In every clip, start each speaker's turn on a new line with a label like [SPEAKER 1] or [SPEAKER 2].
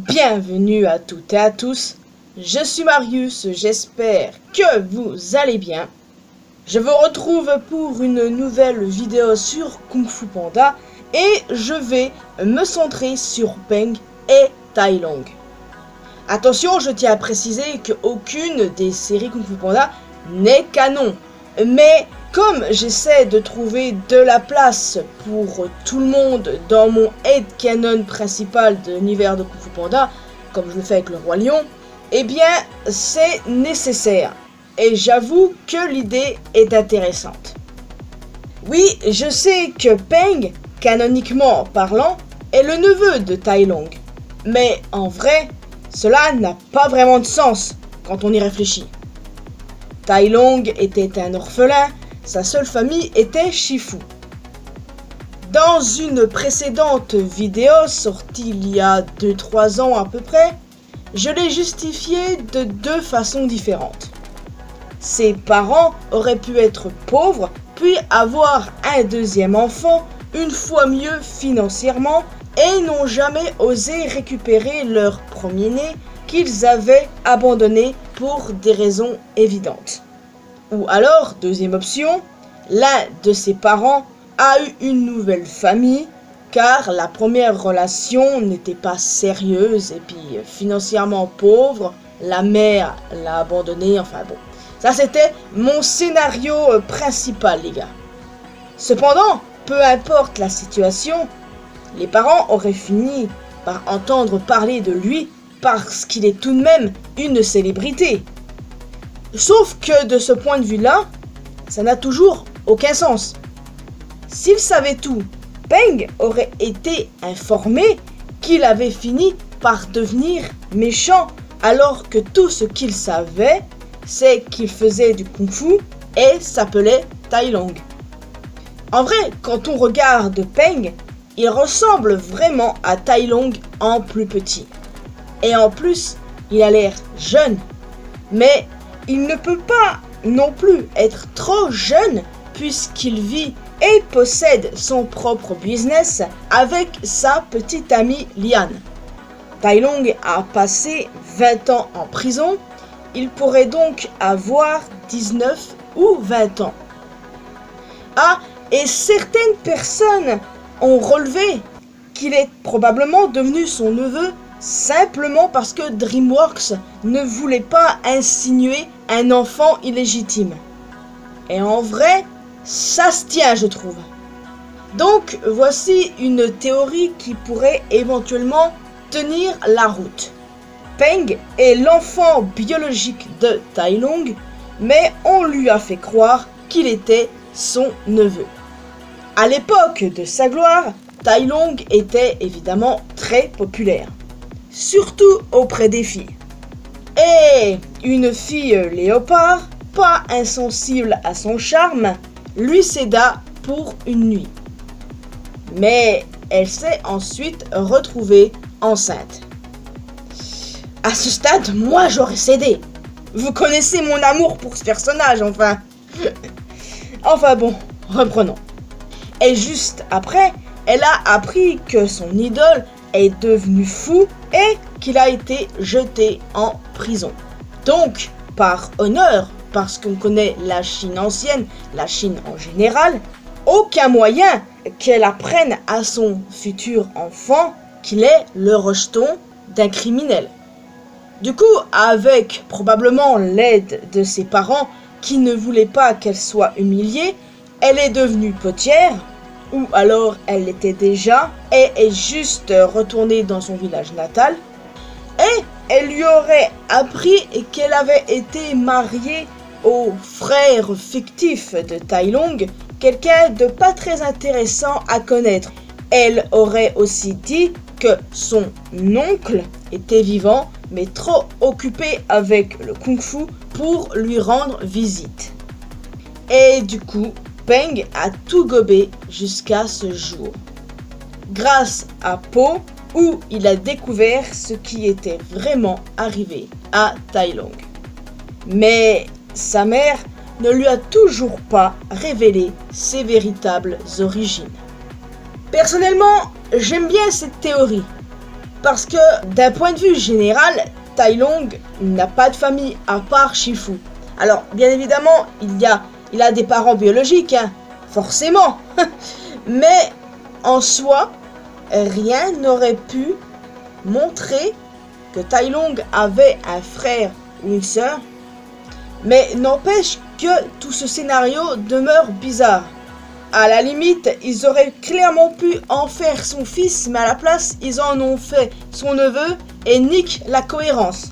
[SPEAKER 1] Bienvenue à toutes et à tous, je suis Marius, j'espère que vous allez bien. Je vous retrouve pour une nouvelle vidéo sur Kung Fu Panda et je vais me centrer sur Peng et Tai Lung. Attention, je tiens à préciser qu'aucune des séries Kung Fu Panda n'est canon, mais comme j'essaie de trouver de la place pour tout le monde dans mon headcanon principal de l'univers de Kung Fu Panda, comme je le fais avec le Roi Lion, eh bien c'est nécessaire. Et j'avoue que l'idée est intéressante. Oui, je sais que Peng, canoniquement parlant, est le neveu de Tai Lung. Mais en vrai, cela n'a pas vraiment de sens quand on y réfléchit. Tai Lung était un orphelin, sa seule famille était Shifu. Dans une précédente vidéo sortie il y a 2-3 ans à peu près, je l'ai justifié de deux façons différentes. Ses parents auraient pu être pauvres, puis avoir un deuxième enfant, une fois mieux financièrement, et n'ont jamais osé récupérer leur premier-né qu'ils avaient abandonné pour des raisons évidentes. Ou alors, deuxième option, l'un de ses parents a eu une nouvelle famille, car la première relation n'était pas sérieuse et puis financièrement pauvre, la mère l'a abandonné, enfin bon. Ça c'était mon scénario principal les gars. Cependant, peu importe la situation, les parents auraient fini par entendre parler de lui parce qu'il est tout de même une célébrité. Sauf que de ce point de vue-là, ça n'a toujours aucun sens. S'il savait tout, Peng aurait été informé qu'il avait fini par devenir méchant, alors que tout ce qu'il savait, c'est qu'il faisait du kung-fu et s'appelait Tai Lung. En vrai, quand on regarde Peng, il ressemble vraiment à Tai Lung en plus petit. Et en plus, il a l'air jeune. Mais il ne peut pas non plus être trop jeune puisqu'il vit et possède son propre business avec sa petite amie Lian. Tai Lung a passé 20 ans en prison, il pourrait donc avoir 19 ou 20 ans. Ah, et certaines personnes ont relevé qu'il est probablement devenu son neveu simplement parce que DreamWorks ne voulait pas insinuer un enfant illégitime. Et en vrai, ça se tient, je trouve. Donc, voici une théorie qui pourrait éventuellement tenir la route. Peng est l'enfant biologique de Tai Lung, mais on lui a fait croire qu'il était son neveu. À l'époque de sa gloire, Tai Lung était évidemment très populaire, surtout auprès des filles. Et une fille léopard, pas insensible à son charme, lui céda pour une nuit. Mais elle s'est ensuite retrouvée enceinte. À ce stade, moi j'aurais cédé. Vous connaissez mon amour pour ce personnage, enfin. Enfin bon, reprenons. Et juste après, elle a appris que son idole est devenu fou et qu'il a été jeté en prison. Donc, par honneur, parce qu'on connaît la Chine ancienne, la Chine en général, aucun moyen qu'elle apprenne à son futur enfant qu'il est le rejeton d'un criminel. Du coup, avec probablement l'aide de ses parents qui ne voulaient pas qu'elle soit humiliée, elle est devenue potière, ou alors elle l'était déjà, et est juste retournée dans son village natal, et elle lui aurait appris qu'elle avait été mariée au frère fictif de Tai Lung, quelqu'un de pas très intéressant à connaître. Elle aurait aussi dit que son oncle était vivant, mais trop occupé avec le kung-fu pour lui rendre visite. Et du coup, Peng a tout gobé jusqu'à ce jour. Grâce à Po, où il a découvert ce qui était vraiment arrivé à Tai Lung. Mais sa mère ne lui a toujours pas révélé ses véritables origines. Personnellement, j'aime bien cette théorie, parce que d'un point de vue général, Tai Lung n'a pas de famille à part Shifu. Alors, bien évidemment, il a des parents biologiques, hein, forcément. Mais en soi, rien n'aurait pu montrer que Tai Lung avait un frère ou une sœur. Mais n'empêche que tout ce scénario demeure bizarre. À la limite, ils auraient clairement pu en faire son fils, mais à la place, ils en ont fait son neveu et niquent la cohérence.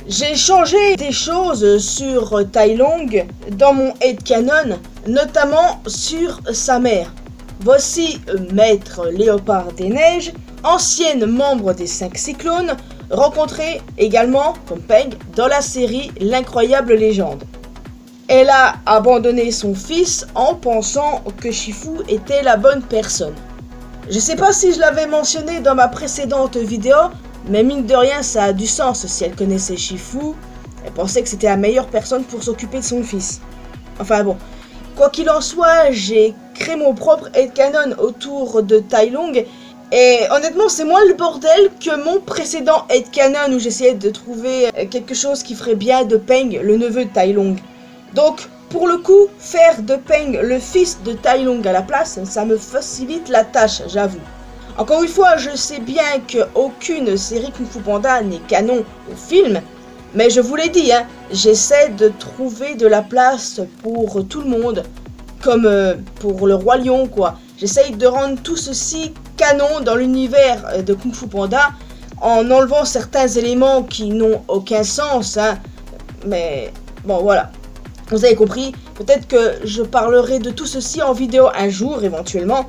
[SPEAKER 1] J'ai changé des choses sur Tai Lung dans mon headcanon, notamment sur sa mère. Voici Maître Léopard des Neiges, ancienne membre des 5 Cyclones, rencontrée également, comme Peng, dans la série L'Incroyable Légende. Elle a abandonné son fils en pensant que Shifu était la bonne personne. Je sais pas si je l'avais mentionné dans ma précédente vidéo, mais mine de rien ça a du sens. Si elle connaissait Shifu, elle pensait que c'était la meilleure personne pour s'occuper de son fils. Enfin bon, quoi qu'il en soit, j'ai créé mon propre headcanon autour de Tai Lung. Et honnêtement, c'est moins le bordel que mon précédent headcanon où j'essayais de trouver quelque chose qui ferait bien de Peng, le neveu de Tai Lung. Donc, pour le coup, faire de Peng le fils de Tai Lung à la place, ça me facilite la tâche, j'avoue. Encore une fois, je sais bien qu'aucune série Kung Fu Panda n'est canon au film, mais je vous l'ai dit, hein, j'essaie de trouver de la place pour tout le monde, comme pour le Roi Lion, quoi. J'essaye de rendre tout ceci canon dans l'univers de Kung Fu Panda, en enlevant certains éléments qui n'ont aucun sens, hein. Mais bon, voilà. Vous avez compris, peut-être que je parlerai de tout ceci en vidéo un jour, éventuellement.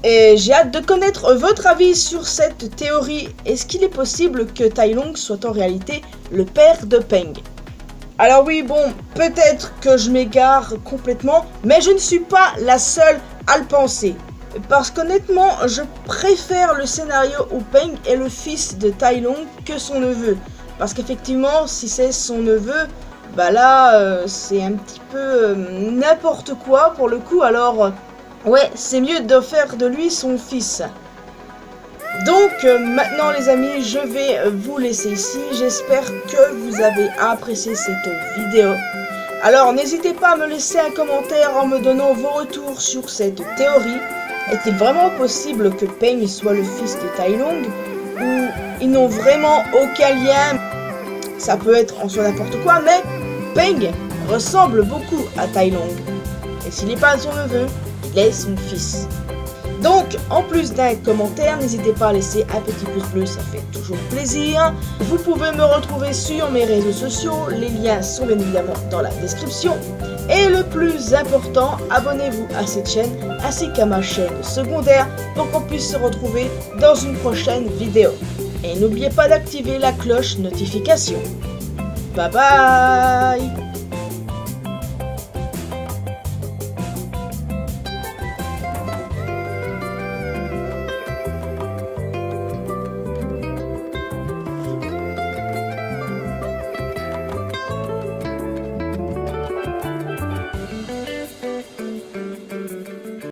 [SPEAKER 1] Et j'ai hâte de connaître votre avis sur cette théorie. Est-ce qu'il est possible que Tai Lung soit en réalité le père de Peng? Alors oui, bon, peut-être que je m'égare complètement, mais je ne suis pas la seule à le penser. Parce qu'honnêtement, je préfère le scénario où Peng est le fils de Tai Lung que son neveu. Parce qu'effectivement, si c'est son neveu, bah là, c'est un petit peu n'importe quoi pour le coup, alors ouais, c'est mieux de faire de lui son fils. Donc maintenant les amis, je vais vous laisser ici, j'espère que vous avez apprécié cette vidéo. Alors n'hésitez pas à me laisser un commentaire en me donnant vos retours sur cette théorie. Est-il vraiment possible que Peng soit le fils de Tai Lung, ou ils n'ont vraiment aucun lien? Ça peut être en soi n'importe quoi, mais Peng ressemble beaucoup à Tai Lung. Et s'il n'est pas son neveu, il est son fils. Donc, en plus d'un commentaire, n'hésitez pas à laisser un petit pouce bleu, ça fait toujours plaisir. Vous pouvez me retrouver sur mes réseaux sociaux, les liens sont bien évidemment dans la description. Et le plus important, abonnez-vous à cette chaîne ainsi qu'à ma chaîne secondaire pour qu'on puisse se retrouver dans une prochaine vidéo. Et n'oubliez pas d'activer la cloche notification. Bye bye!